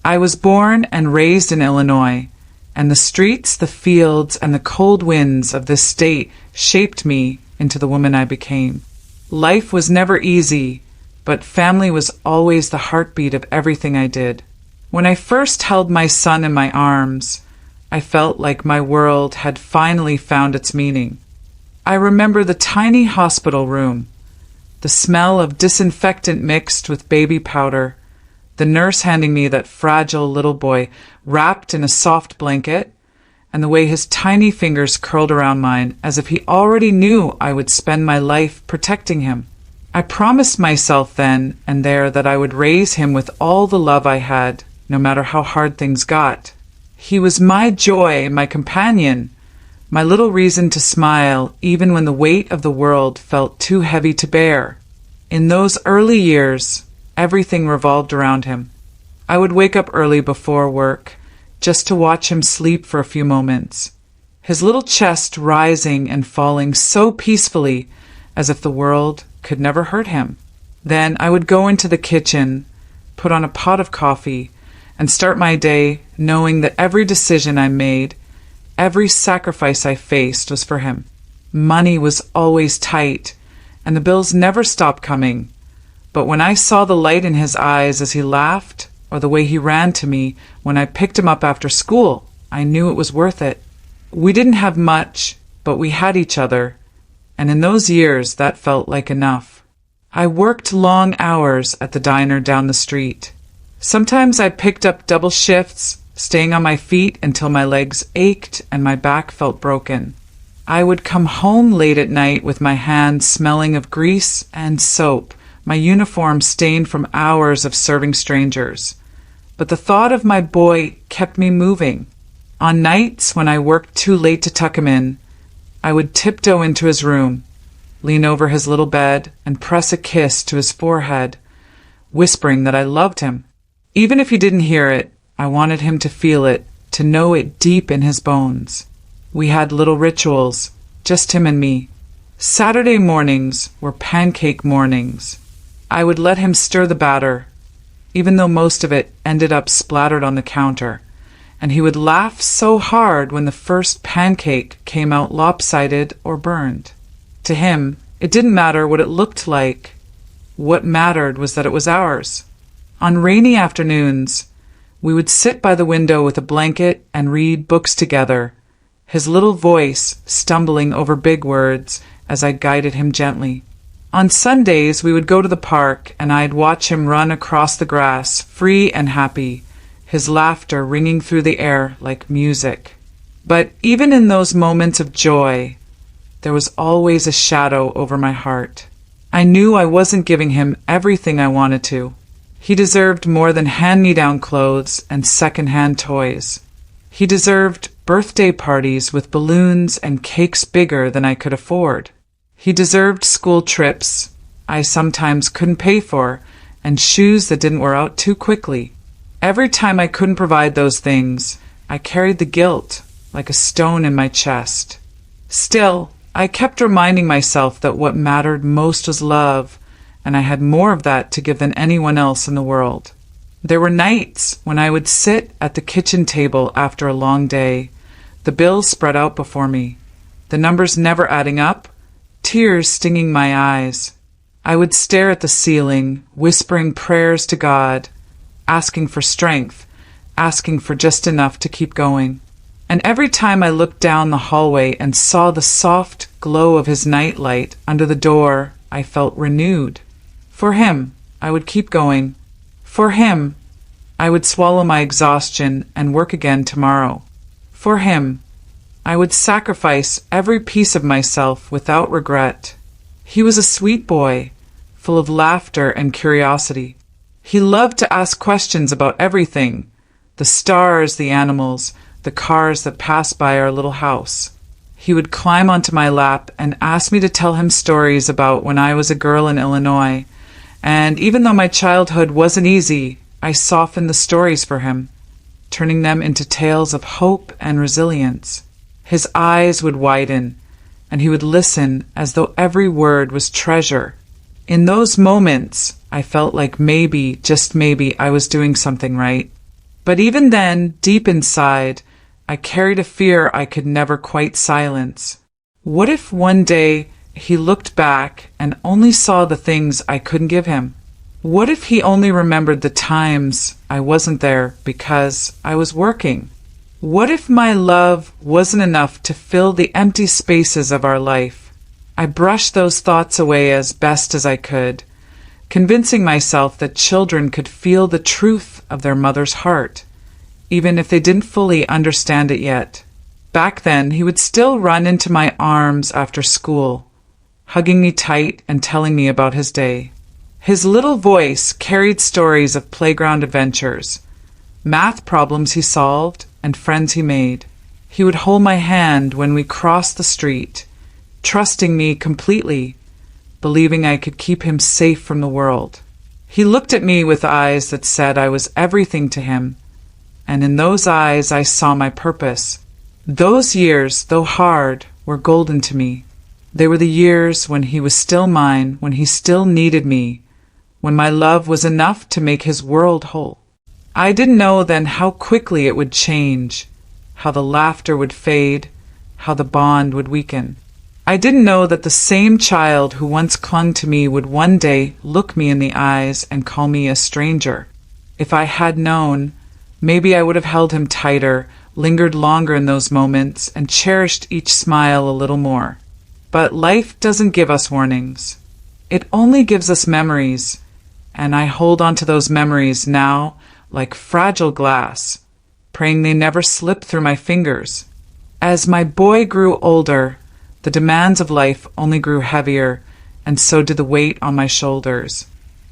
I was born and raised in Illinois, and the streets, the fields, and the cold winds of this state shaped me into the woman I became. Life was never easy, but family was always the heartbeat of everything I did. When I first held my son in my arms, I felt like my world had finally found its meaning. I remember the tiny hospital room, the smell of disinfectant mixed with baby powder, the nurse handing me that fragile little boy wrapped in a soft blanket, and the way his tiny fingers curled around mine as if he already knew I would spend my life protecting him. I promised myself then and there that I would raise him with all the love I had, no matter how hard things got. He was my joy, my companion, my little reason to smile even when the weight of the world felt too heavy to bear. In those early years, everything revolved around him. I would wake up early before work, just to watch him sleep for a few moments, his little chest rising and falling so peacefully as if the world could never hurt him. Then I would go into the kitchen, put on a pot of coffee, and start my day knowing that every decision I made, every sacrifice I faced was for him. Money was always tight, and the bills never stopped coming. But when I saw the light in his eyes as he laughed, or the way he ran to me when I picked him up after school, I knew it was worth it. We didn't have much, but we had each other, and in those years that felt like enough. I worked long hours at the diner down the street. Sometimes I picked up double shifts, staying on my feet until my legs ached and my back felt broken. I would come home late at night with my hands smelling of grease and soap, my uniform stained from hours of serving strangers. But the thought of my boy kept me moving. On nights when I worked too late to tuck him in, I would tiptoe into his room, lean over his little bed, and press a kiss to his forehead, whispering that I loved him. Even if he didn't hear it, I wanted him to feel it, to know it deep in his bones. We had little rituals, just him and me. Saturday mornings were pancake mornings. I would let him stir the batter, even though most of it ended up splattered on the counter, and he would laugh so hard when the first pancake came out lopsided or burned. To him, it didn't matter what it looked like. What mattered was that it was ours. On rainy afternoons, we would sit by the window with a blanket and read books together, his little voice stumbling over big words as I guided him gently. On Sundays, we would go to the park, and I'd watch him run across the grass, free and happy, his laughter ringing through the air like music. But even in those moments of joy, there was always a shadow over my heart. I knew I wasn't giving him everything I wanted to. He deserved more than hand-me-down clothes and second-hand toys. He deserved birthday parties with balloons and cakes bigger than I could afford. He deserved school trips I sometimes couldn't pay for, and shoes that didn't wear out too quickly. Every time I couldn't provide those things, I carried the guilt like a stone in my chest. Still, I kept reminding myself that what mattered most was love, and I had more of that to give than anyone else in the world. There were nights when I would sit at the kitchen table after a long day, the bills spread out before me, the numbers never adding up, tears stinging my eyes. I would stare at the ceiling, whispering prayers to God, asking for strength, asking for just enough to keep going. And every time I looked down the hallway and saw the soft glow of his nightlight under the door, I felt renewed. For him, I would keep going. For him, I would swallow my exhaustion and work again tomorrow. For him, I would sacrifice every piece of myself without regret. He was a sweet boy, full of laughter and curiosity. He loved to ask questions about everything, the stars, the animals, the cars that passed by our little house. He would climb onto my lap and ask me to tell him stories about when I was a girl in Illinois, and even though my childhood wasn't easy, I softened the stories for him, turning them into tales of hope and resilience. His eyes would widen, and he would listen as though every word was treasure. In those moments, I felt like maybe, just maybe, I was doing something right. But even then, deep inside, I carried a fear I could never quite silence. What if one day he looked back and only saw the things I couldn't give him? What if he only remembered the times I wasn't there because I was working? What if my love wasn't enough to fill the empty spaces of our life? I brushed those thoughts away as best as I could, convincing myself that children could feel the truth of their mother's heart, even if they didn't fully understand it yet. Back then, he would still run into my arms after school, hugging me tight and telling me about his day. His little voice carried stories of playground adventures, math problems he solved, and friends he made. He would hold my hand when we crossed the street, trusting me completely, believing I could keep him safe from the world. He looked at me with eyes that said I was everything to him, and in those eyes I saw my purpose. Those years, though hard, were golden to me. They were the years when he was still mine, when he still needed me, when my love was enough to make his world whole. I didn't know then how quickly it would change, how the laughter would fade, how the bond would weaken. I didn't know that the same child who once clung to me would one day look me in the eyes and call me a stranger. If I had known, maybe I would have held him tighter, lingered longer in those moments, and cherished each smile a little more. But life doesn't give us warnings. It only gives us memories, and I hold on to those memories now like fragile glass, praying they never slip through my fingers. As my boy grew older, the demands of life only grew heavier, and so did the weight on my shoulders.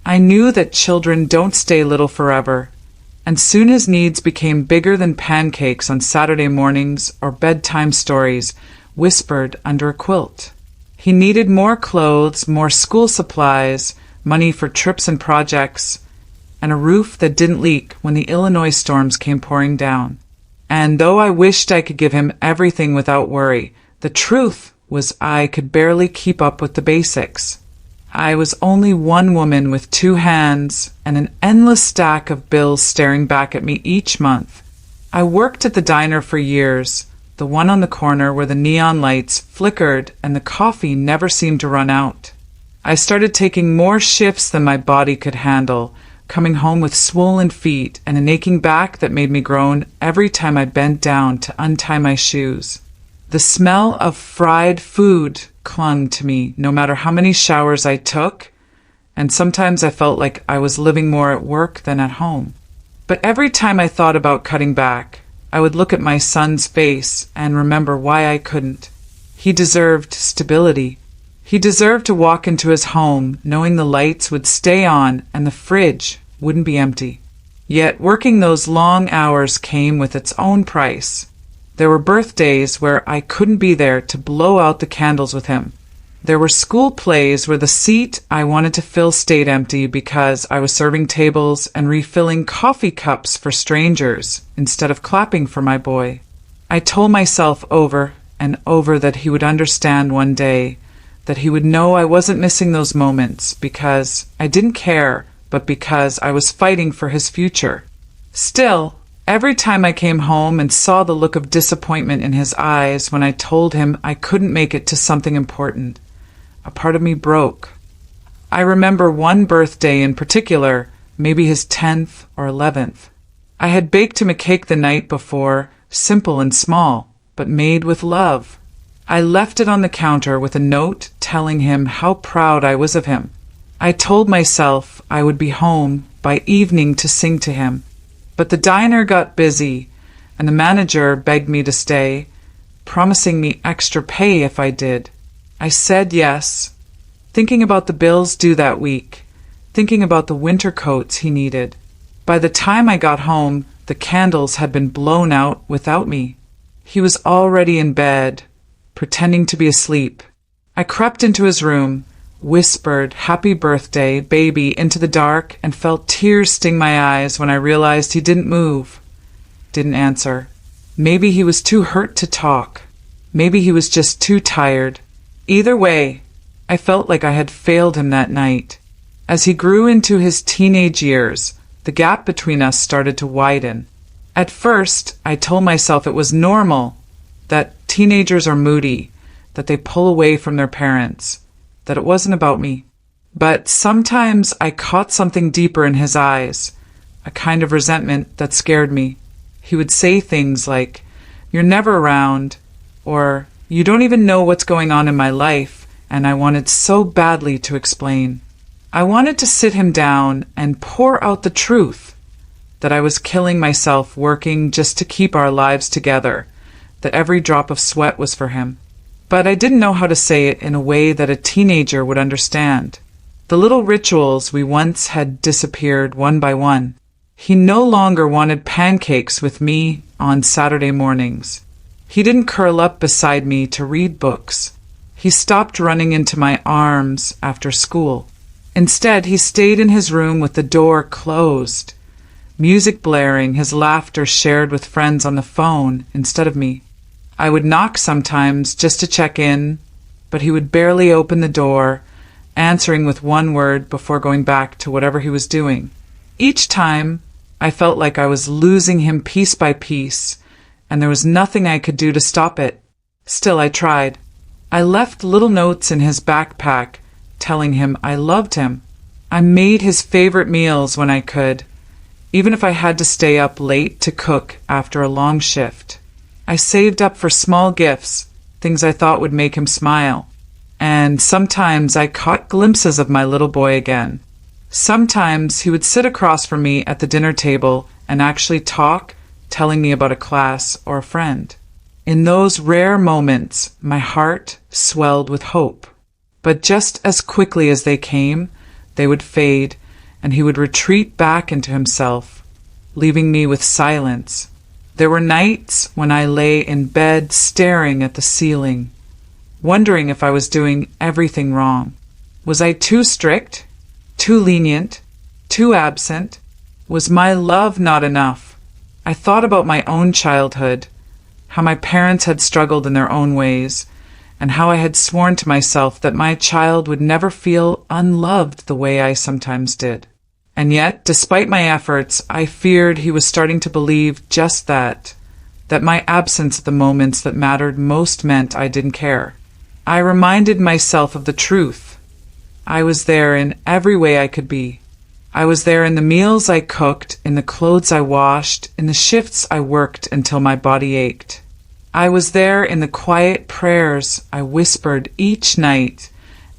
I knew that children don't stay little forever, and soon his needs became bigger than pancakes on Saturday mornings or bedtime stories whispered under a quilt. He needed more clothes, more school supplies, money for trips and projects, and a roof that didn't leak when the Illinois storms came pouring down. And though I wished I could give him everything without worry, the truth was I could barely keep up with the basics. I was only one woman with two hands and an endless stack of bills staring back at me each month. I worked at the diner for years, the one on the corner where the neon lights flickered and the coffee never seemed to run out. I started taking more shifts than my body could handle, coming home with swollen feet and an aching back that made me groan every time I bent down to untie my shoes. The smell of fried food clung to me no matter how many showers I took, and sometimes I felt like I was living more at work than at home. But every time I thought about cutting back, I would look at my son's face and remember why I couldn't. He deserved stability. He deserved to walk into his home knowing the lights would stay on and the fridge wouldn't be empty. Yet working those long hours came with its own price. There were birthdays where I couldn't be there to blow out the candles with him. There were school plays where the seat I wanted to fill stayed empty because I was serving tables and refilling coffee cups for strangers instead of clapping for my boy. I told myself over and over that he would understand one day, that he would know I wasn't missing those moments because I didn't care, but because I was fighting for his future. Still, every time I came home and saw the look of disappointment in his eyes when I told him I couldn't make it to something important, a part of me broke. I remember one birthday in particular, maybe his 10th or 11th. I had baked him a cake the night before, simple and small, but made with love. I left it on the counter with a note telling him how proud I was of him. I told myself I would be home by evening to sing to him. But the diner got busy, and the manager begged me to stay, promising me extra pay if I did. I said yes, thinking about the bills due that week, thinking about the winter coats he needed. By the time I got home, the candles had been blown out without me. He was already in bed, pretending to be asleep. I crept into his room, whispered "Happy birthday, baby" into the dark, and felt tears sting my eyes when I realized he didn't move, didn't answer. Maybe he was too hurt to talk. Maybe he was just too tired. Either way, I felt like I had failed him that night. As he grew into his teenage years, the gap between us started to widen. At first, I told myself it was normal, that teenagers are moody, that they pull away from their parents, that it wasn't about me. But sometimes I caught something deeper in his eyes, a kind of resentment that scared me. He would say things like, "You're never around," or "You don't even know what's going on in my life," and I wanted so badly to explain. I wanted to sit him down and pour out the truth, that I was killing myself working just to keep our lives together, that every drop of sweat was for him. But I didn't know how to say it in a way that a teenager would understand. The little rituals we once had disappeared one by one. He no longer wanted pancakes with me on Saturday mornings. He didn't curl up beside me to read books. He stopped running into my arms after school. Instead, he stayed in his room with the door closed, music blaring, his laughter shared with friends on the phone instead of me. I would knock sometimes just to check in, but he would barely open the door, answering with one word before going back to whatever he was doing. Each time, I felt like I was losing him piece by piece, and there was nothing I could do to stop it. Still, I tried. I left little notes in his backpack telling him I loved him. I made his favorite meals when I could, even if I had to stay up late to cook after a long shift. I saved up for small gifts, things I thought would make him smile. And sometimes I caught glimpses of my little boy again. Sometimes he would sit across from me at the dinner table and actually talk, telling me about a class or a friend. In those rare moments, my heart swelled with hope. But just as quickly as they came, they would fade, and he would retreat back into himself, leaving me with silence. There were nights when I lay in bed staring at the ceiling, wondering if I was doing everything wrong. Was I too strict? Too lenient? Too absent? Was my love not enough? I thought about my own childhood, how my parents had struggled in their own ways, and how I had sworn to myself that my child would never feel unloved the way I sometimes did. And yet, despite my efforts, I feared he was starting to believe just that my absence at the moments that mattered most meant I didn't care. I reminded myself of the truth. I was there in every way I could be. I was there in the meals I cooked, in the clothes I washed, in the shifts I worked until my body ached. I was there in the quiet prayers I whispered each night,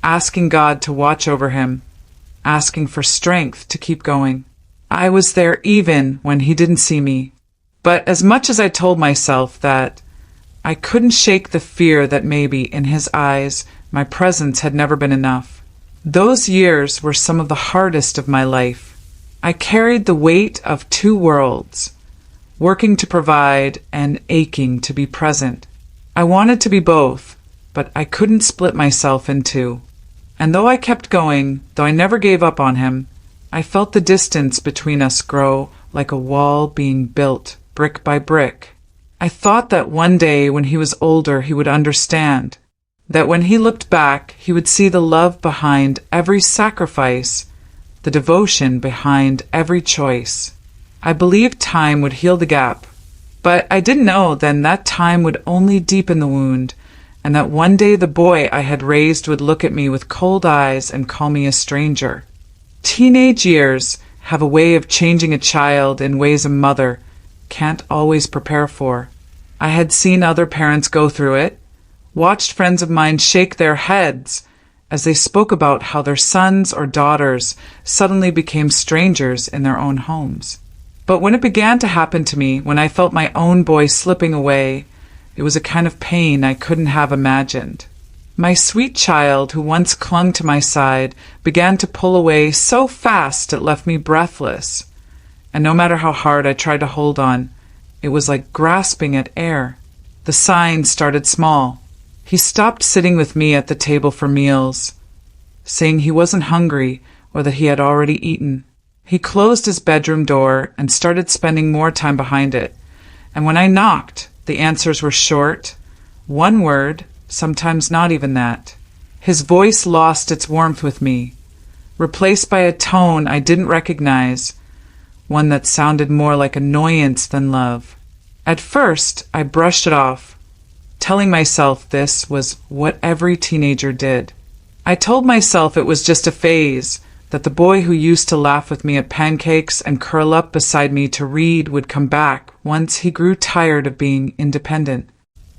asking God to watch over him, asking for strength to keep going. I was there even when he didn't see me. But as much as I told myself that, I couldn't shake the fear that maybe, in his eyes, my presence had never been enough. Those years were some of the hardest of my life. I carried the weight of two worlds, working to provide and aching to be present. I wanted to be both, but I couldn't split myself in two. And though I kept going, though I never gave up on him, I felt the distance between us grow like a wall being built brick by brick. I thought that one day when he was older he would understand, that when he looked back he would see the love behind every sacrifice, the devotion behind every choice. I believed time would heal the gap, but I didn't know then that time would only deepen the wound, and that one day the boy I had raised would look at me with cold eyes and call me a stranger. Teenage years have a way of changing a child in ways a mother can't always prepare for. I had seen other parents go through it, watched friends of mine shake their heads as they spoke about how their sons or daughters suddenly became strangers in their own homes. But when it began to happen to me, when I felt my own boy slipping away, it was a kind of pain I couldn't have imagined. My sweet child, who once clung to my side, began to pull away so fast it left me breathless. And no matter how hard I tried to hold on, it was like grasping at air. The signs started small. He stopped sitting with me at the table for meals, saying he wasn't hungry or that he had already eaten. He closed his bedroom door and started spending more time behind it. And when I knocked, the answers were short, one word, sometimes not even that. His voice lost its warmth with me, replaced by a tone I didn't recognize, one that sounded more like annoyance than love. At first, I brushed it off, telling myself this was what every teenager did. I told myself it was just a phase, that the boy who used to laugh with me at pancakes and curl up beside me to read would come back once he grew tired of being independent.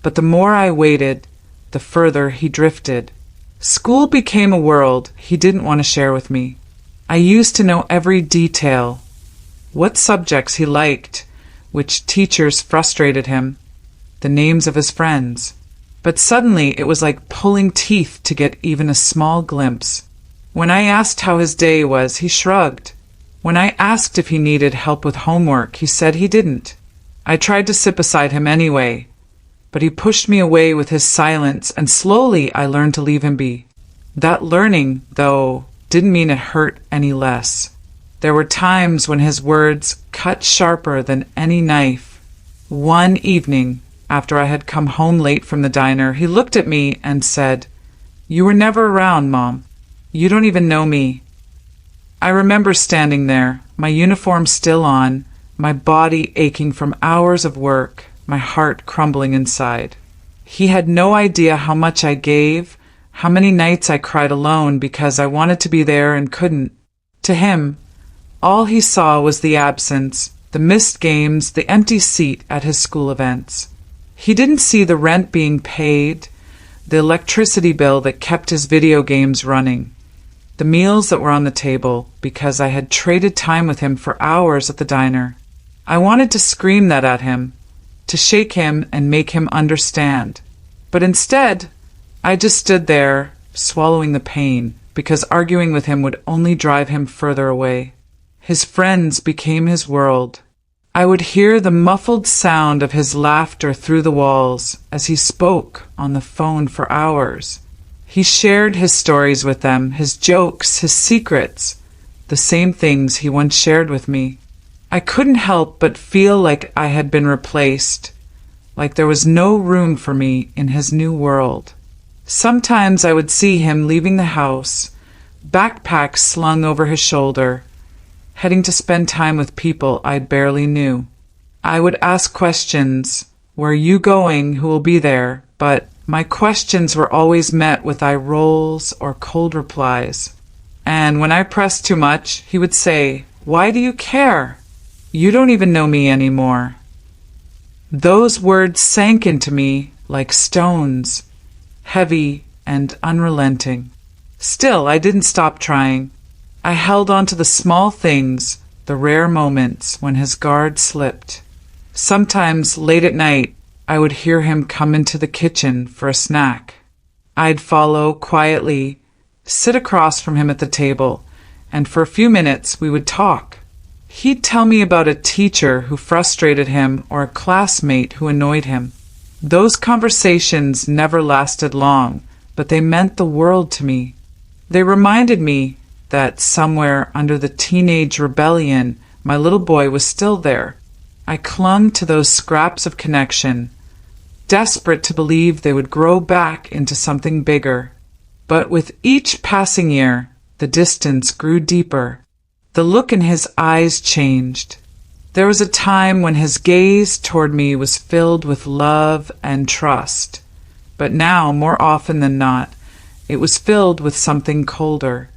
But the more I waited, the further he drifted. School became a world he didn't want to share with me. I used to know every detail, what subjects he liked, which teachers frustrated him, the names of his friends. But suddenly it was like pulling teeth to get even a small glimpse. When I asked how his day was, he shrugged. When I asked if he needed help with homework, he said he didn't. I tried to sit beside him anyway, but he pushed me away with his silence, and slowly I learned to leave him be. That learning, though, didn't mean it hurt any less. There were times when his words cut sharper than any knife. One evening, after I had come home late from the diner, he looked at me and said, "You were never around, Mom. You don't even know me." I remember standing there, my uniform still on, my body aching from hours of work, my heart crumbling inside. He had no idea how much I gave, how many nights I cried alone because I wanted to be there and couldn't. To him, all he saw was the absence, the missed games, the empty seat at his school events. He didn't see the rent being paid, the electricity bill that kept his video games running, the meals that were on the table because I had traded time with him for hours at the diner. I wanted to scream that at him, to shake him and make him understand. But instead, I just stood there, swallowing the pain, because arguing with him would only drive him further away. His friends became his world. I would hear the muffled sound of his laughter through the walls as he spoke on the phone for hours. He shared his stories with them, his jokes, his secrets, the same things he once shared with me. I couldn't help but feel like I had been replaced, like there was no room for me in his new world. Sometimes I would see him leaving the house, backpack slung over his shoulder, heading to spend time with people I barely knew. I would ask questions, "Where are you going? Who will be there?" But my questions were always met with eye rolls or cold replies. And when I pressed too much, he would say, "Why do you care? You don't even know me anymore." Those words sank into me like stones, heavy and unrelenting. Still, I didn't stop trying. I held on to the small things, the rare moments when his guard slipped. Sometimes, late at night, I would hear him come into the kitchen for a snack. I'd follow quietly, sit across from him at the table, and for a few minutes we would talk. He'd tell me about a teacher who frustrated him or a classmate who annoyed him. Those conversations never lasted long, but they meant the world to me. They reminded me that somewhere under the teenage rebellion, my little boy was still there. I clung to those scraps of connection, desperate to believe they would grow back into something bigger. But with each passing year, the distance grew deeper. The look in his eyes changed. There was a time when his gaze toward me was filled with love and trust. But now, more often than not, it was filled with something colder.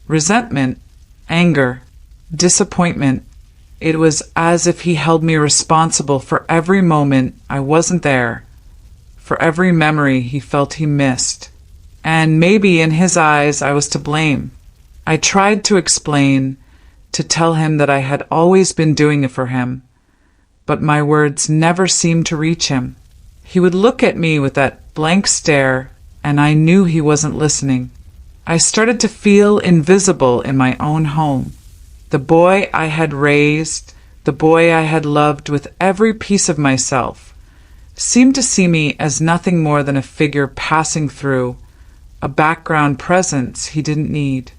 Resentment, anger, disappointment. It was as if he held me responsible for every moment I wasn't there, for every memory he felt he missed. And maybe in his eyes I was to blame. I tried to explain, to tell him that I had always been doing it for him, but my words never seemed to reach him. He would look at me with that blank stare, and I knew he wasn't listening. I started to feel invisible in my own home. The boy I had raised, the boy I had loved with every piece of myself, seemed to see me as nothing more than a figure passing through, a background presence he didn't need.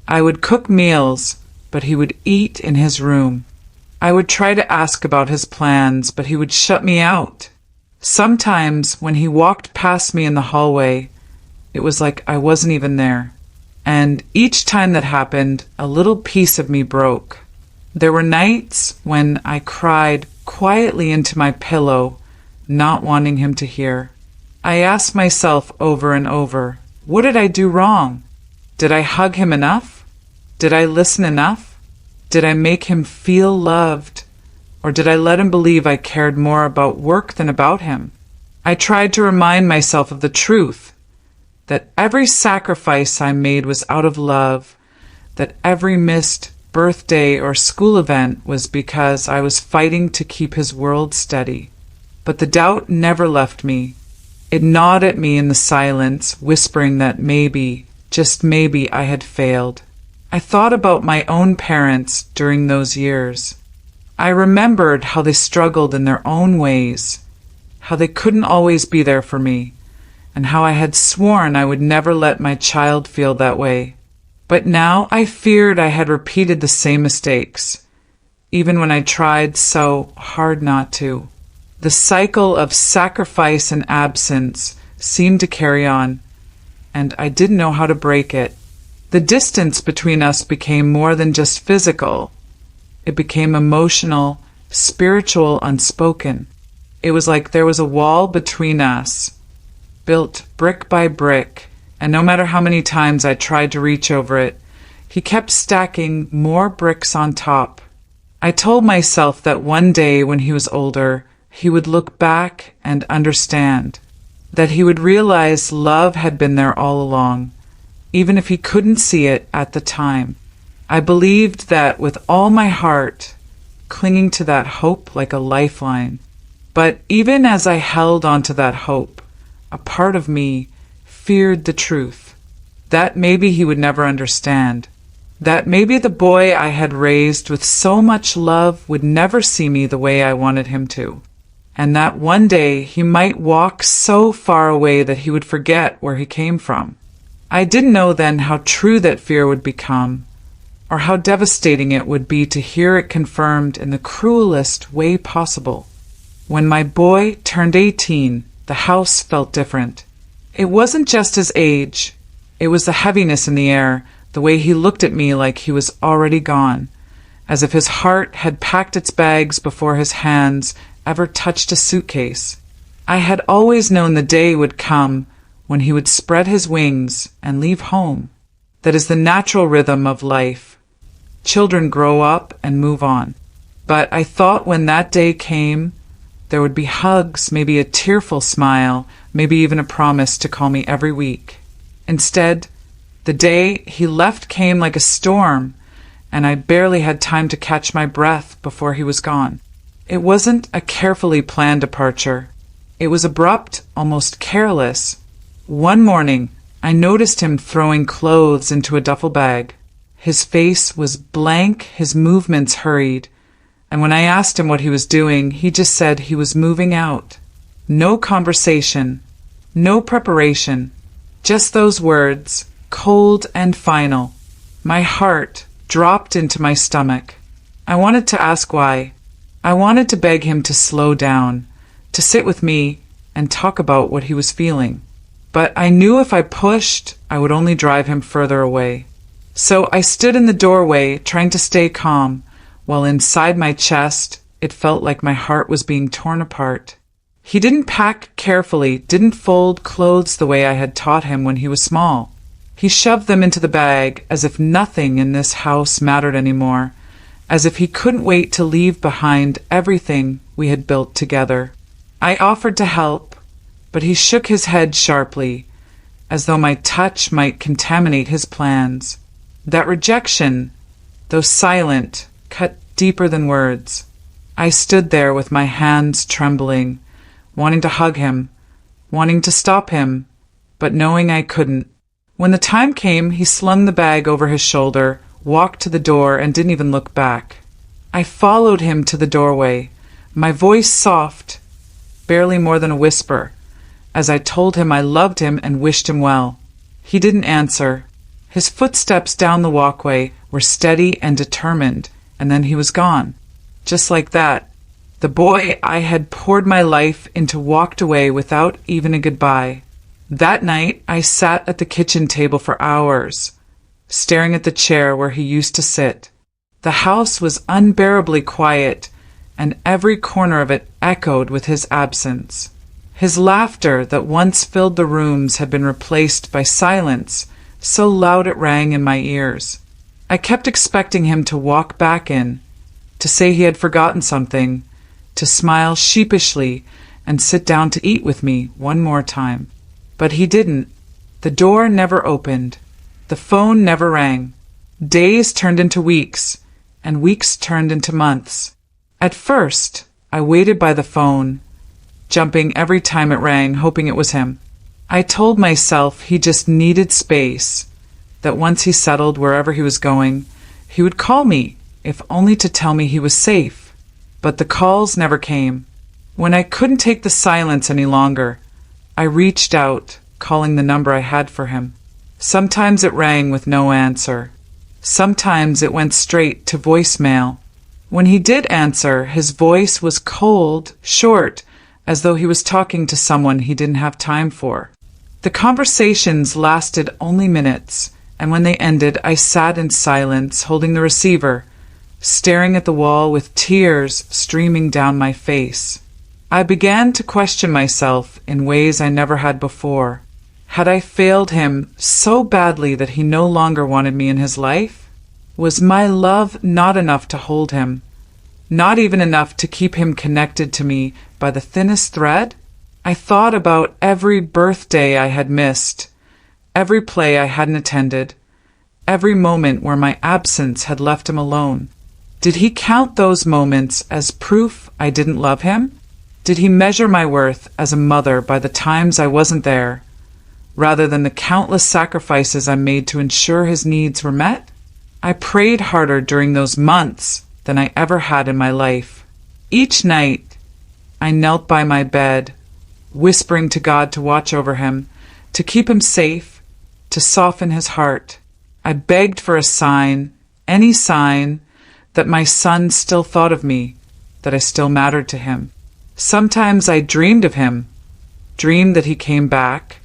I would cook meals, but he would eat in his room. I would try to ask about his plans, but he would shut me out. Sometimes, when he walked past me in the hallway, it was like I wasn't even there. And each time that happened, a little piece of me broke. There were nights when I cried quietly into my pillow, not wanting him to hear. I asked myself over and over, what did I do wrong? Did I hug him enough? Did I listen enough? Did I make him feel loved? Or did I let him believe I cared more about work than about him? I tried to remind myself of the truth, that every sacrifice I made was out of love, that every missed birthday or school event was because I was fighting to keep his world steady. But the doubt never left me. It gnawed at me in the silence, whispering that maybe, just maybe, I had failed. I thought about my own parents during those years. I remembered how they struggled in their own ways, how they couldn't always be there for me, and how I had sworn I would never let my child feel that way. But now I feared I had repeated the same mistakes, even when I tried so hard not to. The cycle of sacrifice and absence seemed to carry on, and I didn't know how to break it. The distance between us became more than just physical. It became emotional, spiritual, unspoken. It was like there was a wall between us, built brick by brick, and no matter how many times I tried to reach over it, he kept stacking more bricks on top. I told myself that one day when he was older, he would look back and understand, that he would realize love had been there all along, even if he couldn't see it at the time. I believed that with all my heart, clinging to that hope like a lifeline. But even as I held onto that hope, a part of me feared the truth, that maybe he would never understand, that maybe the boy I had raised with so much love would never see me the way I wanted him to, and that one day he might walk so far away that he would forget where he came from. I didn't know then how true that fear would become, or how devastating it would be to hear it confirmed in the cruelest way possible. When my boy turned 18, the house felt different. It wasn't just his age. It was the heaviness in the air, the way he looked at me like he was already gone, as if his heart had packed its bags before his hands ever touched a suitcase. I had always known the day would come when he would spread his wings and leave home. That is the natural rhythm of life. Children grow up and move on. But I thought when that day came, there would be hugs, maybe a tearful smile, maybe even a promise to call me every week. Instead, the day he left came like a storm, and I barely had time to catch my breath before he was gone. It wasn't a carefully planned departure. It was abrupt, almost careless. One morning, I noticed him throwing clothes into a duffel bag. His face was blank, his movements hurried, and when I asked him what he was doing, he just said he was moving out. No conversation, no preparation, just those words, cold and final. My heart dropped into my stomach. I wanted to ask why. I wanted to beg him to slow down, to sit with me and talk about what he was feeling. But I knew if I pushed, I would only drive him further away. So I stood in the doorway, trying to stay calm, while inside my chest, it felt like my heart was being torn apart. He didn't pack carefully, didn't fold clothes the way I had taught him when he was small. He shoved them into the bag as if nothing in this house mattered anymore, as if he couldn't wait to leave behind everything we had built together. I offered to help, but he shook his head sharply, as though my touch might contaminate his plans. That rejection, though silent, cut deeper than words. I stood there with my hands trembling, wanting to hug him, wanting to stop him, but knowing I couldn't. When the time came, he slung the bag over his shoulder, walked to the door, and didn't even look back. I followed him to the doorway, my voice soft, barely more than a whisper, as I told him I loved him and wished him well. He didn't answer. His footsteps down the walkway were steady and determined, and then he was gone. Just like that, the boy I had poured my life into walked away without even a goodbye. That night, I sat at the kitchen table for hours, staring at the chair where he used to sit. The house was unbearably quiet, and every corner of it echoed with his absence. His laughter that once filled the rooms had been replaced by silence, so loud it rang in my ears. I kept expecting him to walk back in, to say he had forgotten something, to smile sheepishly and sit down to eat with me one more time. But he didn't. The door never opened. The phone never rang. Days turned into weeks, and weeks turned into months. At first, I waited by the phone, jumping every time it rang, hoping it was him. I told myself he just needed space, that once he settled wherever he was going, he would call me, if only to tell me he was safe. But the calls never came. When I couldn't take the silence any longer, I reached out, calling the number I had for him. Sometimes it rang with no answer. Sometimes it went straight to voicemail. When he did answer, his voice was cold, short, as though he was talking to someone he didn't have time for. The conversations lasted only minutes, and when they ended, I sat in silence, holding the receiver, staring at the wall with tears streaming down my face. I began to question myself in ways I never had before. Had I failed him so badly that he no longer wanted me in his life? Was my love not enough to hold him? Not even enough to keep him connected to me by the thinnest thread? I thought about every birthday I had missed, every play I hadn't attended, every moment where my absence had left him alone. Did he count those moments as proof I didn't love him? Did he measure my worth as a mother by the times I wasn't there, rather than the countless sacrifices I made to ensure his needs were met? I prayed harder during those months than I ever had in my life. Each night, I knelt by my bed, whispering to God to watch over him, to keep him safe, to soften his heart. I begged for a sign, any sign, that my son still thought of me, that I still mattered to him. Sometimes I dreamed of him, dreamed that he came back,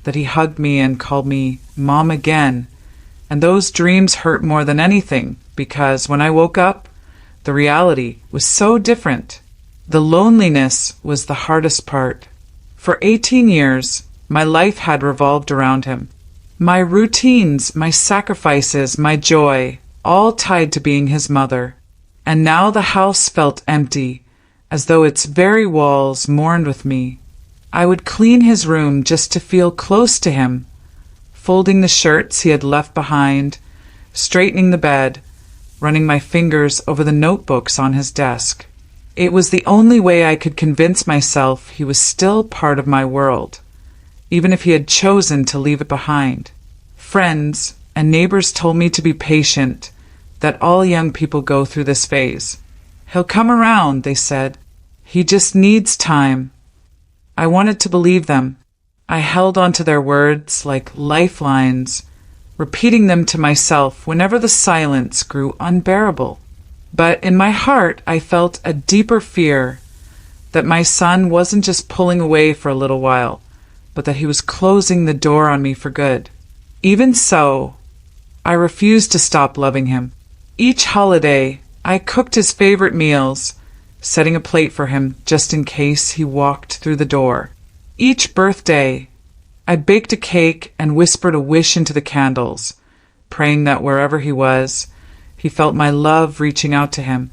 that he hugged me and called me Mom again. And those dreams hurt more than anything, because when I woke up, the reality was so different. The loneliness was the hardest part. For 18 years, my life had revolved around him. My routines, my sacrifices, my joy, all tied to being his mother. And now the house felt empty, as though its very walls mourned with me. I would clean his room just to feel close to him, folding the shirts he had left behind, straightening the bed, running my fingers over the notebooks on his desk. It was the only way I could convince myself he was still part of my world, even if he had chosen to leave it behind. Friends and neighbors told me to be patient, that all young people go through this phase. He'll come around, they said. He just needs time. I wanted to believe them. I held on to their words like lifelines, repeating them to myself whenever the silence grew unbearable. But in my heart, I felt a deeper fear that my son wasn't just pulling away for a little while, but that he was closing the door on me for good. Even so, I refused to stop loving him. Each holiday, I cooked his favorite meals, setting a plate for him just in case he walked through the door. Each birthday, I baked a cake and whispered a wish into the candles, praying that wherever he was, he felt my love reaching out to him.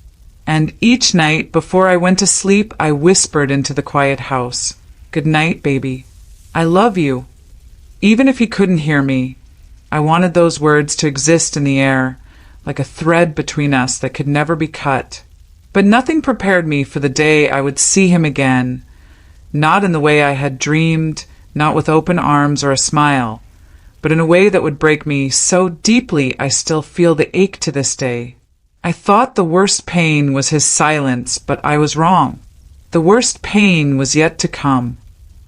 And each night, before I went to sleep, I whispered into the quiet house, "Good night, baby. I love you." Even if he couldn't hear me, I wanted those words to exist in the air, like a thread between us that could never be cut. But nothing prepared me for the day I would see him again, not in the way I had dreamed, not with open arms or a smile, but in a way that would break me so deeply I still feel the ache to this day. I thought the worst pain was his silence, but I was wrong. The worst pain was yet to come.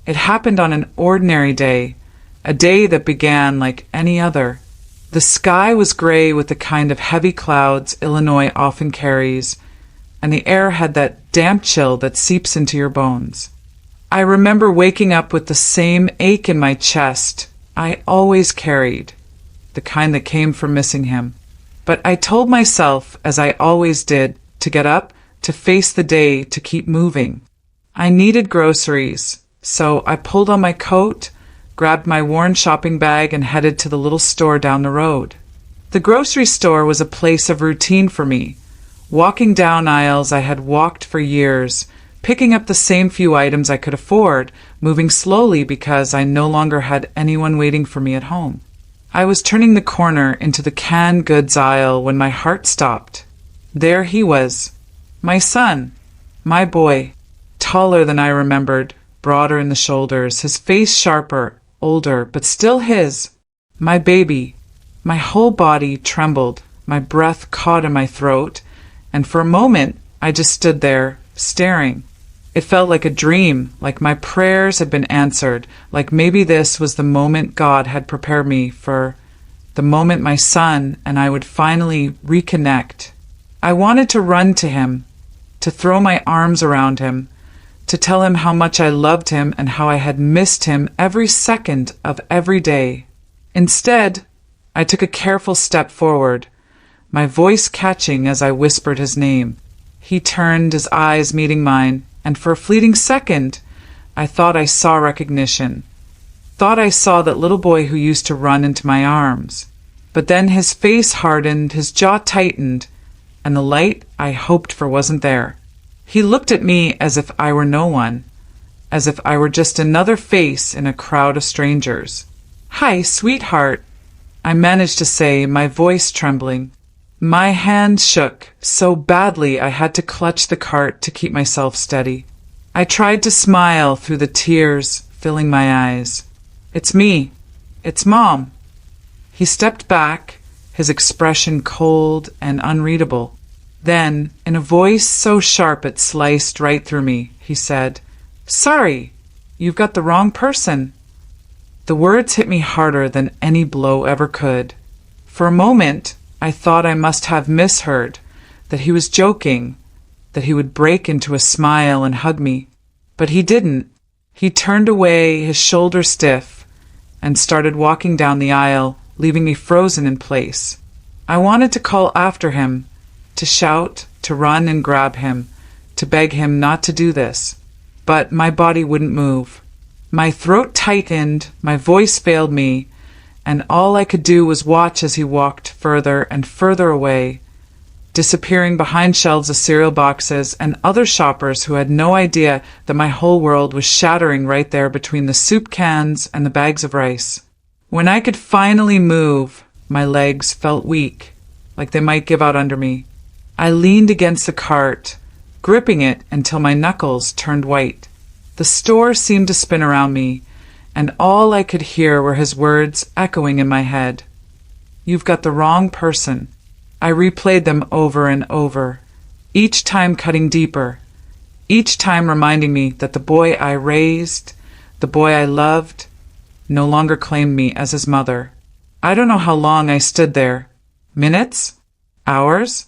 It happened on an ordinary day, a day that began like any other. The sky was gray with the kind of heavy clouds Illinois often carries, and the air had that damp chill that seeps into your bones. I remember waking up with the same ache in my chest I always carried, the kind that came from missing him. But I told myself, as I always did, to get up, to face the day, to keep moving. I needed groceries, so I pulled on my coat, grabbed my worn shopping bag, and headed to the little store down the road. The grocery store was a place of routine for me, walking down aisles I had walked for years, picking up the same few items I could afford, moving slowly because I no longer had anyone waiting for me at home. I was turning the corner into the canned goods aisle when my heart stopped. There he was, my son, my boy, taller than I remembered, broader in the shoulders, his face sharper, older, but still his. My baby. My whole body trembled, my breath caught in my throat, and for a moment I just stood there, staring. It felt like a dream, like my prayers had been answered, like maybe this was the moment God had prepared me for, the moment my son and I would finally reconnect. I wanted to run to him, to throw my arms around him, to tell him how much I loved him and how I had missed him every second of every day. Instead, I took a careful step forward, my voice catching as I whispered his name. He turned, his eyes meeting mine, and for a fleeting second, I thought I saw recognition. Thought I saw that little boy who used to run into my arms. But then his face hardened, his jaw tightened, and the light I hoped for wasn't there. He looked at me as if I were no one, as if I were just another face in a crowd of strangers. "Hi, sweetheart," I managed to say, my voice trembling. My hand shook so badly I had to clutch the cart to keep myself steady. I tried to smile through the tears filling my eyes. "It's me. It's Mom." He stepped back, his expression cold and unreadable. Then, in a voice so sharp it sliced right through me, he said, "Sorry, you've got the wrong person." The words hit me harder than any blow ever could. For a moment, I thought I must have misheard, that he was joking, that he would break into a smile and hug me. But he didn't. He turned away, his shoulders stiff, and started walking down the aisle, leaving me frozen in place. I wanted to call after him, to shout, to run and grab him, to beg him not to do this. But my body wouldn't move. My throat tightened, my voice failed me, and all I could do was watch as he walked further and further away, disappearing behind shelves of cereal boxes and other shoppers who had no idea that my whole world was shattering right there between the soup cans and the bags of rice. When I could finally move, my legs felt weak, like they might give out under me. I leaned against the cart, gripping it until my knuckles turned white. The store seemed to spin around me, and all I could hear were his words echoing in my head. "You've got the wrong person." I replayed them over and over, each time cutting deeper, each time reminding me that the boy I raised, the boy I loved, no longer claimed me as his mother. I don't know how long I stood there. Minutes? Hours?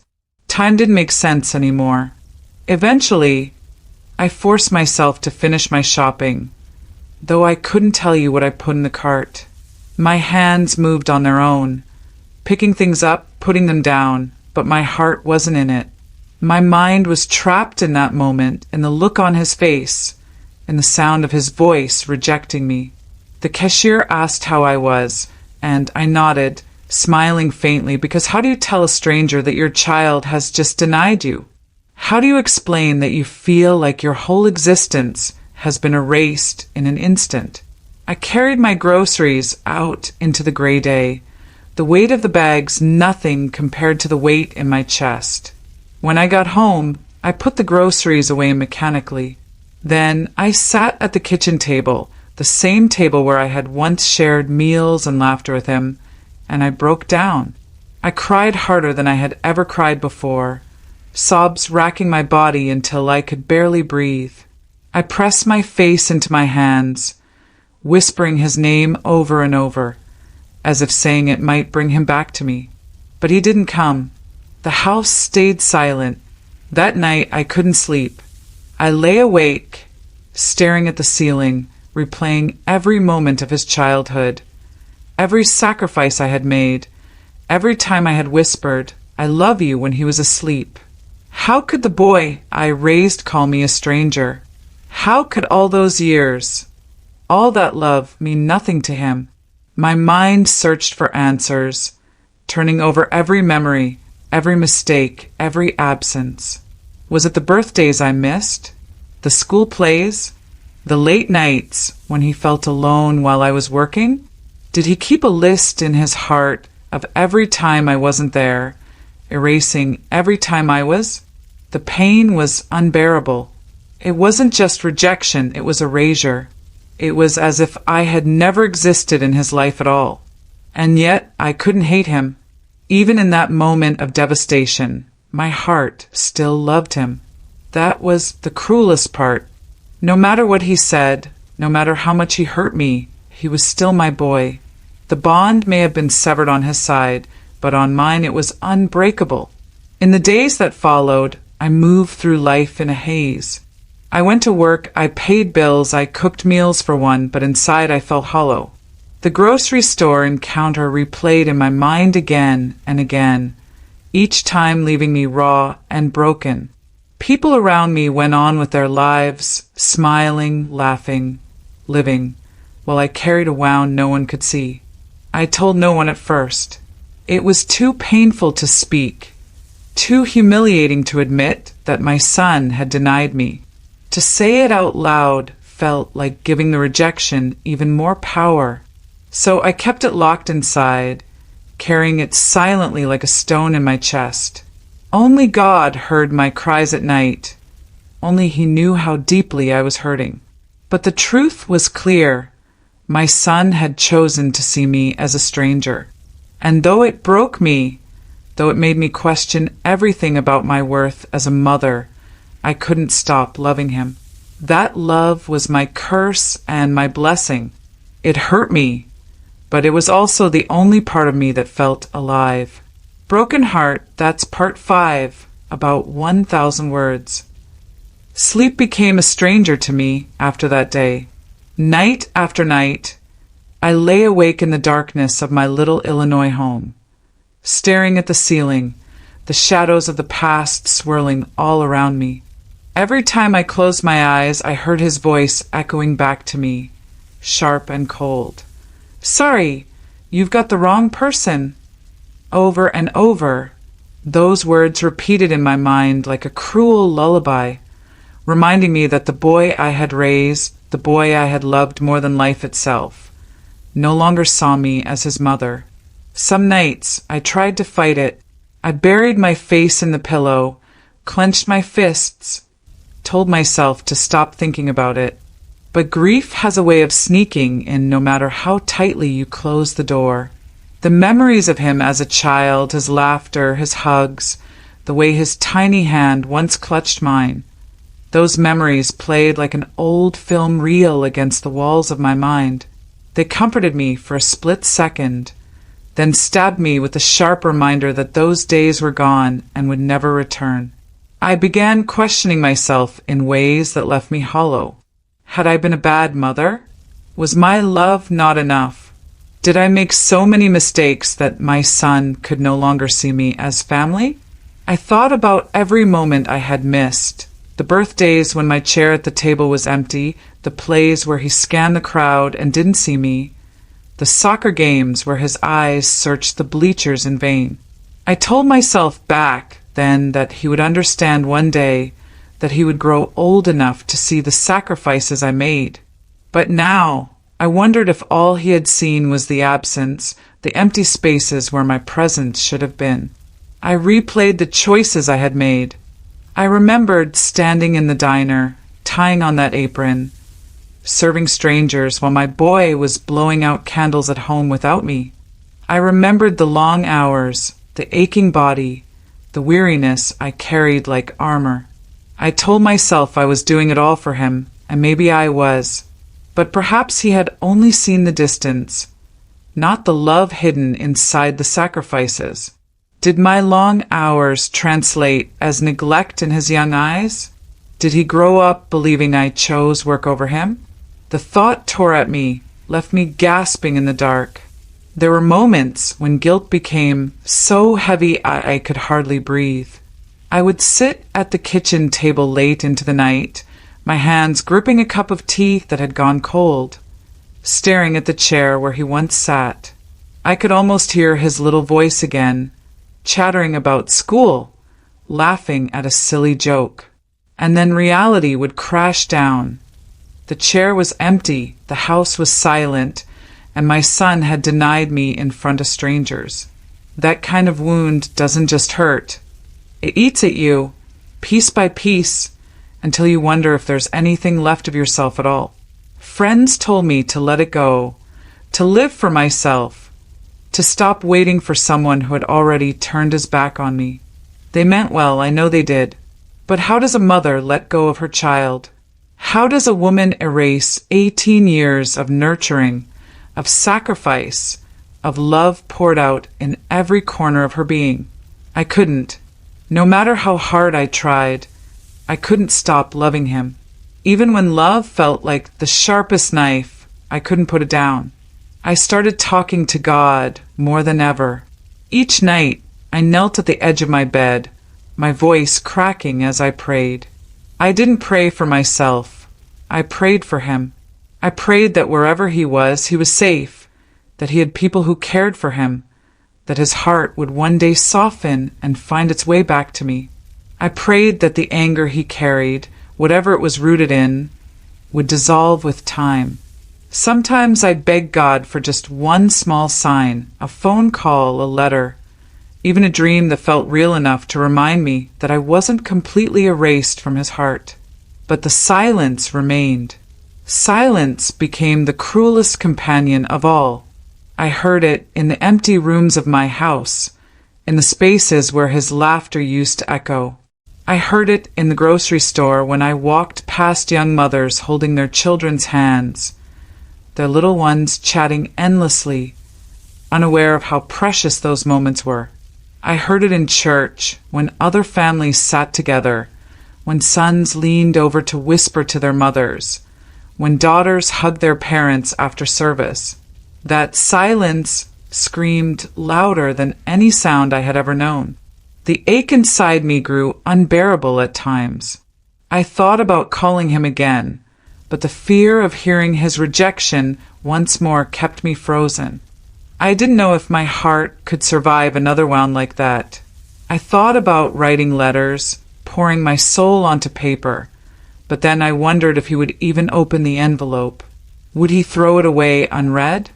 Time didn't make sense anymore. Eventually, I forced myself to finish my shopping, though I couldn't tell you what I put in the cart. My hands moved on their own, picking things up, putting them down, but my heart wasn't in it. My mind was trapped in that moment, in the look on his face, in the sound of his voice rejecting me. The cashier asked how I was, and I nodded, smiling faintly, because how do you tell a stranger that your child has just denied you? How do you explain that you feel like your whole existence has been erased in an instant? I carried my groceries out into the gray day, the weight of the bags nothing compared to the weight in my chest. When I got home, I put the groceries away mechanically. Then I sat at the kitchen table, the same table where I had once shared meals and laughter with him, and I broke down. I cried harder than I had ever cried before, sobs racking my body until I could barely breathe. I pressed my face into my hands, whispering his name over and over, as if saying it might bring him back to me. But he didn't come. The house stayed silent. That night I couldn't sleep. I lay awake, staring at the ceiling, replaying every moment of his childhood, every sacrifice I had made, Every time I had whispered, "I love you," when he was asleep. How could the boy I raised call me a stranger? How could all those years, all that love, mean nothing to him? My mind searched for answers, turning over every memory, every mistake, every absence. Was it the birthdays I missed? The school plays? The late nights when he felt alone while I was working? Did he keep a list in his heart of every time I wasn't there, erasing every time I was? The pain was unbearable. It wasn't just rejection, it was erasure. It was as if I had never existed in his life at all. And yet I couldn't hate him. Even in that moment of devastation, my heart still loved him. That was the cruelest part. No matter what he said, no matter how much he hurt me, he was still my boy. The bond may have been severed on his side, but on mine it was unbreakable. In the days that followed, I moved through life in a haze. I went to work, I paid bills, I cooked meals for one, but inside I felt hollow. The grocery store encounter replayed in my mind again and again, each time leaving me raw and broken. People around me went on with their lives, smiling, laughing, living, while I carried a wound no one could see. I told no one at first. It was too painful to speak, too humiliating to admit that my son had denied me. To say it out loud felt like giving the rejection even more power. So I kept it locked inside, carrying it silently like a stone in my chest. Only God heard my cries at night. Only He knew how deeply I was hurting. But the truth was clear. My son had chosen to see me as a stranger. And though it broke me, though it made me question everything about my worth as a mother, I couldn't stop loving him. That love was my curse and my blessing. It hurt me, but it was also the only part of me that felt alive. Broken Heart, that's part 5, about 1,000 words. Sleep became a stranger to me after that day. Night after night, I lay awake in the darkness of my little Illinois home, staring at the ceiling, the shadows of the past swirling all around me. Every time I closed my eyes, I heard his voice echoing back to me, sharp and cold. "Sorry, you've got the wrong person." Over and over, those words repeated in my mind like a cruel lullaby, reminding me that the boy I had raised, the boy I had loved more than life itself, no longer saw me as his mother. Some nights I tried to fight it. I buried my face in the pillow, clenched my fists, told myself to stop thinking about it. But grief has a way of sneaking in no matter how tightly you close the door. The memories of him as a child, his laughter, his hugs, the way his tiny hand once clutched mine, those memories played like an old film reel against the walls of my mind. They comforted me for a split second, then stabbed me with a sharp reminder that those days were gone and would never return. I began questioning myself in ways that left me hollow. Had I been a bad mother? Was my love not enough? Did I make so many mistakes that my son could no longer see me as family? I thought about every moment I had missed. The birthdays when my chair at the table was empty, the plays where he scanned the crowd and didn't see me, the soccer games where his eyes searched the bleachers in vain. I told myself back then that he would understand one day, that he would grow old enough to see the sacrifices I made. But now, I wondered if all he had seen was the absence, the empty spaces where my presence should have been. I replayed the choices I had made. I remembered standing in the diner, tying on that apron, serving strangers while my boy was blowing out candles at home without me. I remembered the long hours, the aching body, the weariness I carried like armor. I told myself I was doing it all for him, and maybe I was. But perhaps he had only seen the distance, not the love hidden inside the sacrifices. Did my long hours translate as neglect in his young eyes? Did he grow up believing I chose work over him? The thought tore at me, left me gasping in the dark. There were moments when guilt became so heavy I could hardly breathe. I would sit at the kitchen table late into the night, my hands gripping a cup of tea that had gone cold, staring at the chair where he once sat. I could almost hear his little voice again, chattering about school, laughing at a silly joke. And then reality would crash down. The chair was empty, the house was silent, and my son had denied me in front of strangers. That kind of wound doesn't just hurt. It eats at you, piece by piece, until you wonder if there's anything left of yourself at all. Friends told me to let it go, to live for myself, to stop waiting for someone who had already turned his back on me. They meant well, I know they did. But how does a mother let go of her child? How does a woman erase 18 years of nurturing, of sacrifice, of love poured out in every corner of her being? I couldn't. No matter how hard I tried, I couldn't stop loving him. Even when love felt like the sharpest knife, I couldn't put it down. I started talking to God more than ever. Each night, I knelt at the edge of my bed, my voice cracking as I prayed. I didn't pray for myself. I prayed for him. I prayed that wherever he was safe, that he had people who cared for him, that his heart would one day soften and find its way back to me. I prayed that the anger he carried, whatever it was rooted in, would dissolve with time. Sometimes I begged God for just one small sign, a phone call, a letter, even a dream that felt real enough to remind me that I wasn't completely erased from his heart. But the silence remained. Silence became the cruelest companion of all. I heard it in the empty rooms of my house, in the spaces where his laughter used to echo. I heard it in the grocery store when I walked past young mothers holding their children's hands, their little ones chatting endlessly, unaware of how precious those moments were. I heard it in church when other families sat together, when sons leaned over to whisper to their mothers, when daughters hugged their parents after service. That silence screamed louder than any sound I had ever known. The ache inside me grew unbearable at times. I thought about calling him again, but the fear of hearing his rejection once more kept me frozen. I didn't know if my heart could survive another wound like that. I thought about writing letters, pouring my soul onto paper, but then I wondered if he would even open the envelope. Would he throw it away unread?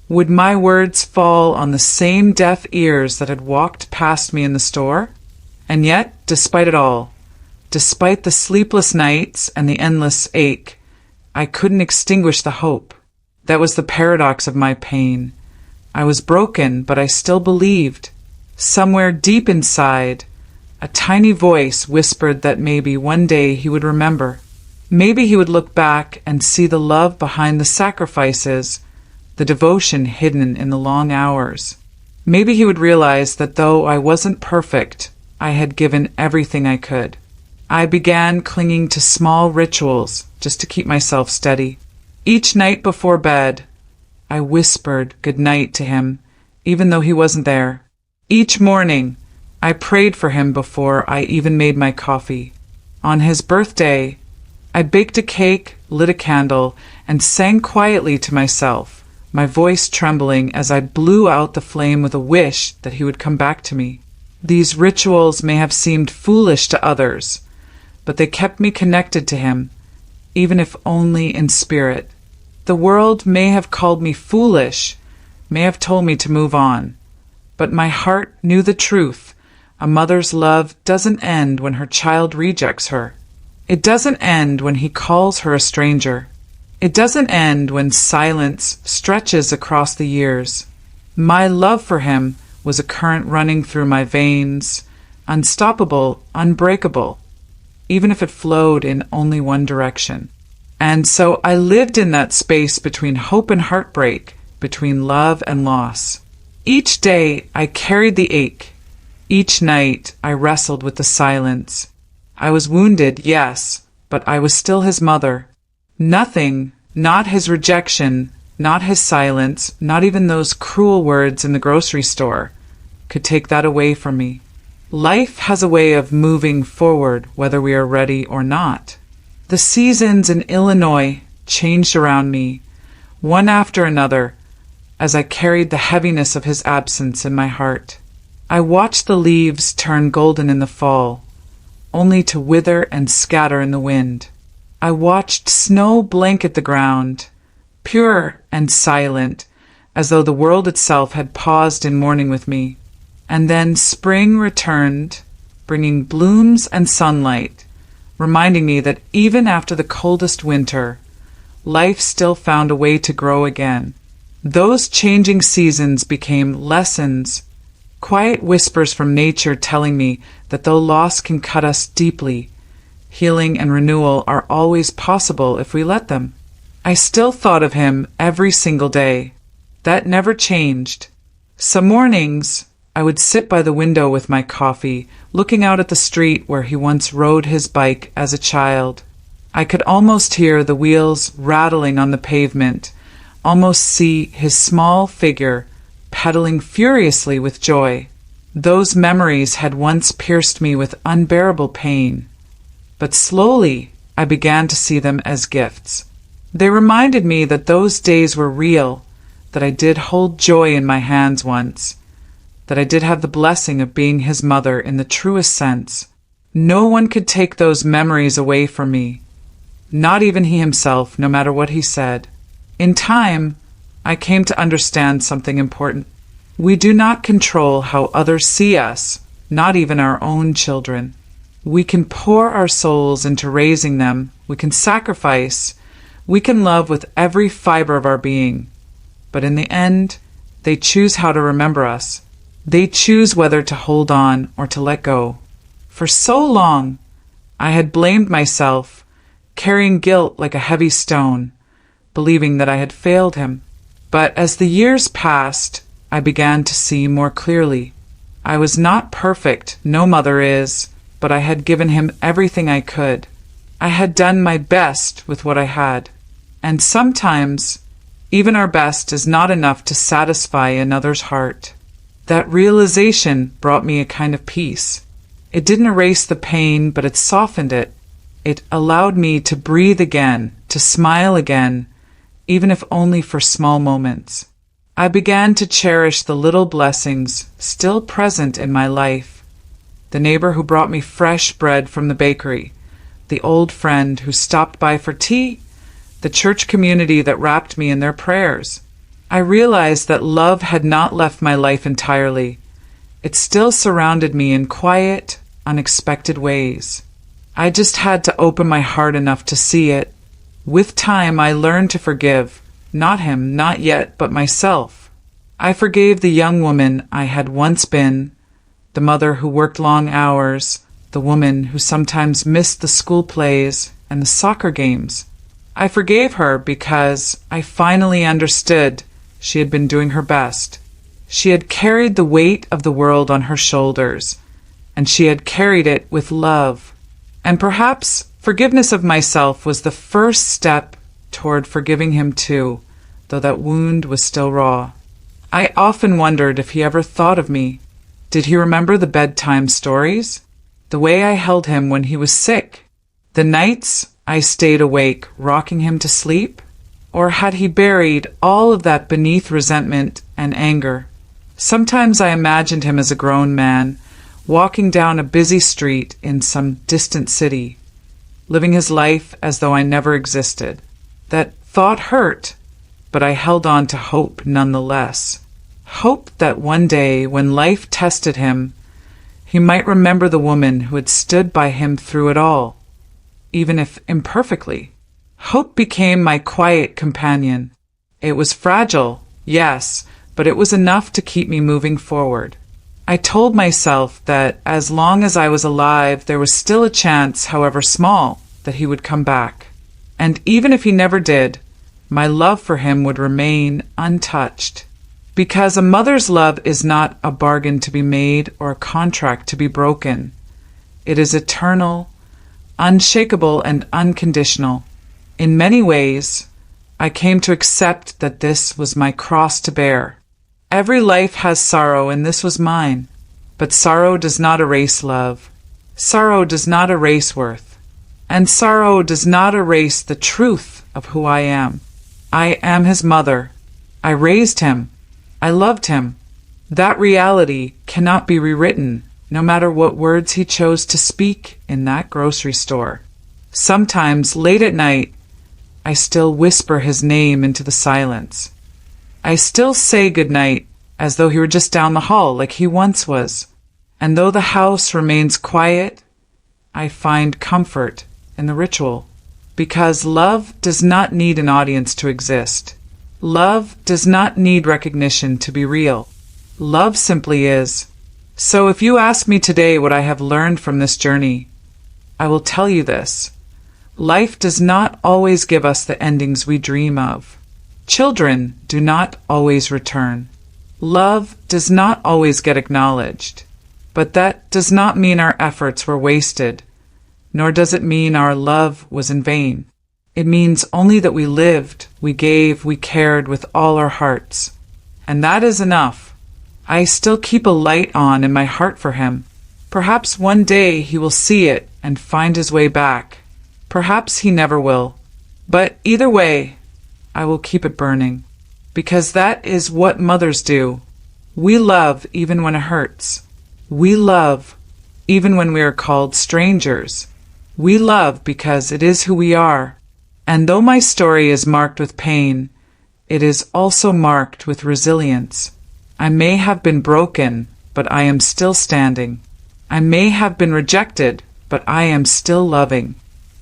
Would my words fall on the same deaf ears that had walked past me in the store? And yet, despite it all, despite the sleepless nights and the endless ache, I couldn't extinguish the hope. That was the paradox of my pain. I was broken, but I still believed. Somewhere deep inside, a tiny voice whispered that maybe one day he would remember. Maybe he would look back and see the love behind the sacrifices, the devotion hidden in the long hours. Maybe he would realize that though I wasn't perfect, I had given everything I could. I began clinging to small rituals just to keep myself steady. Each night before bed, I whispered good night to him, even though he wasn't there. Each morning, I prayed for him before I even made my coffee. On his birthday, I baked a cake, lit a candle, and sang quietly to myself, my voice trembling as I blew out the flame with a wish that he would come back to me. These rituals may have seemed foolish to others, but they kept me connected to him, even if only in spirit. The world may have called me foolish, may have told me to move on, but my heart knew the truth. A mother's love doesn't end when her child rejects her. It doesn't end when he calls her a stranger. It doesn't end when silence stretches across the years. My love for him was a current running through my veins, unstoppable, unbreakable, even if it flowed in only one direction. And so I lived in that space between hope and heartbreak, between love and loss. Each day I carried the ache. Each night I wrestled with the silence. I was wounded, yes, but I was still his mother. Nothing, not his rejection, Not his silence, not even those cruel words in the grocery store, could take that away from me. Life has a way of moving forward whether we are ready or not. The seasons in Illinois changed around me, one after another, as I carried the heaviness of his absence in my heart. I watched the leaves turn golden in the fall, only to wither and scatter in the wind. I watched snow blanket the ground, pure and silent, as though the world itself had paused in mourning with me. And then spring returned, bringing blooms and sunlight, reminding me that even after the coldest winter, life still found a way to grow again. Those changing seasons became lessons, quiet whispers from nature telling me that though loss can cut us deeply, healing and renewal are always possible if we let them. I still thought of him every single day. That never changed. Some mornings, I would sit by the window with my coffee, looking out at the street where he once rode his bike as a child. I could almost hear the wheels rattling on the pavement, almost see his small figure pedaling furiously with joy. Those memories had once pierced me with unbearable pain, but slowly I began to see them as gifts. They reminded me that those days were real, that I did hold joy in my hands once, that I did have the blessing of being his mother in the truest sense. No one could take those memories away from me, not even he himself, no matter what he said. In time, I came to understand something important. We do not control how others see us, not even our own children. We can pour our souls into raising them, we can sacrifice, we can love with every fiber of our being. But in the end, they choose how to remember us. They choose whether to hold on or to let go. For so long, I had blamed myself, carrying guilt like a heavy stone, believing that I had failed him. But as the years passed, I began to see more clearly. I was not perfect, no mother is, but I had given him everything I could. I had done my best with what I had. And sometimes, even our best is not enough to satisfy another's heart. That realization brought me a kind of peace. It didn't erase the pain, but it softened it. It allowed me to breathe again, to smile again, even if only for small moments. I began to cherish the little blessings still present in my life. The neighbor who brought me fresh bread from the bakery, the old friend who stopped by for tea, the church community that wrapped me in their prayers. I realized that love had not left my life entirely. It still surrounded me in quiet, unexpected ways. I just had to open my heart enough to see it. With time, I learned to forgive, not him, not yet, but myself. I forgave the young woman I had once been, the mother who worked long hours, the woman who sometimes missed the school plays and the soccer games. I forgave her because I finally understood she had been doing her best. She had carried the weight of the world on her shoulders, and she had carried it with love. And perhaps forgiveness of myself was the first step toward forgiving him too, though that wound was still raw. I often wondered if he ever thought of me. Did he remember the bedtime stories? The way I held him when he was sick? The nights I stayed awake, rocking him to sleep? Or had he buried all of that beneath resentment and anger? Sometimes I imagined him as a grown man, walking down a busy street in some distant city, living his life as though I never existed. That thought hurt, but I held on to hope nonetheless. Hope that one day, when life tested him, he might remember the woman who had stood by him through it all, even if imperfectly. Hope became my quiet companion. It was fragile, yes, but it was enough to keep me moving forward. I told myself that as long as I was alive, there was still a chance, however small, that he would come back. And even if he never did, my love for him would remain untouched. Because a mother's love is not a bargain to be made or a contract to be broken. It is eternal, unshakable, and unconditional. In many ways, I came to accept that this was my cross to bear. Every life has sorrow, and this was mine. But sorrow does not erase love. Sorrow does not erase worth. And sorrow does not erase the truth of who I am. I am his mother. I raised him. I loved him. That reality cannot be rewritten, no matter what words he chose to speak in that grocery store. Sometimes, late at night, I still whisper his name into the silence. I still say goodnight as though he were just down the hall like he once was. And though the house remains quiet, I find comfort in the ritual. Because love does not need an audience to exist. Love does not need recognition to be real. Love simply is. So if you ask me today what I have learned from this journey, I will tell you this. Life does not always give us the endings we dream of. Children do not always return. Love does not always get acknowledged. But that does not mean our efforts were wasted, nor does it mean our love was in vain. It means only that we lived, we gave, we cared with all our hearts. And that is enough. I still keep a light on in my heart for him. Perhaps one day he will see it and find his way back. Perhaps he never will. But either way, I will keep it burning. Because that is what mothers do. We love even when it hurts. We love even when we are called strangers. We love because it is who we are. And though my story is marked with pain, it is also marked with resilience. I may have been broken, but I am still standing. I may have been rejected, but I am still loving.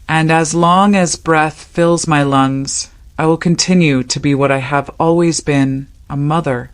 And as long as breath fills my lungs, I will continue to be what I have always been, a mother.